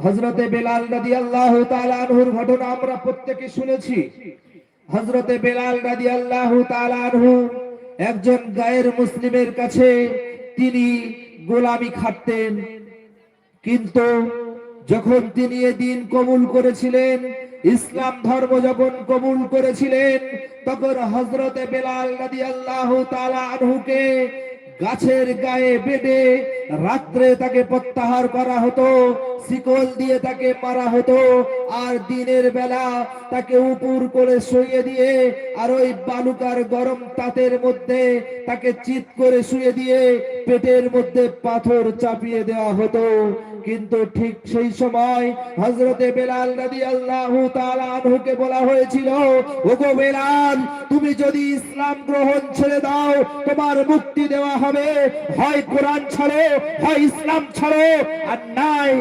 হযরতে বেলাল রাদিয়াল্লাহু তাআলা আনহুর ঘটনা আমরা প্রত্যেকে শুনেছি। হযরতে বেলাল রাদিয়াল্লাহু তাআলা আনহু একজন গায়ের মুসলিমের কাছে তিনি গোলামি খাটতেন, কিন্তু যখন তিনি এ দিন কবুল করেছিলেন, ইসলাম ধর্ম যখন কবুল করেছিলেন, তখন হযরতে বেলাল রাদিয়াল্লাহু তাআলা আনহুকে গাছের গায়ে বেঁধে রাত্রে তাকে প্রত্যাহার করা হতো, শিকল দিয়ে তাকে মারা হতো, আর দিনের বেলা তাকে উপর করে শুইয়ে দিয়ে আর ওই বালুকার গরম তাতের মধ্যে তাকে চিৎ করে শুয়ে দিয়ে পেটের মধ্যে পাথর চাপিয়ে দেওয়া হতো। কিন্তু ঠিক সেই সময় হযরতে বেলাল রাদিয়াল্লাহু তাআলা আনহুকে বলা হয়েছিল, ওগো বেলাল, তুমি যদি ইসলাম গ্রহণ ছেড়ে দাও তোমার মুক্তি দেওয়া হবে, হয় কোরআন ছাড়ো, হয় ইসলাম ছাড়ো, আর নাই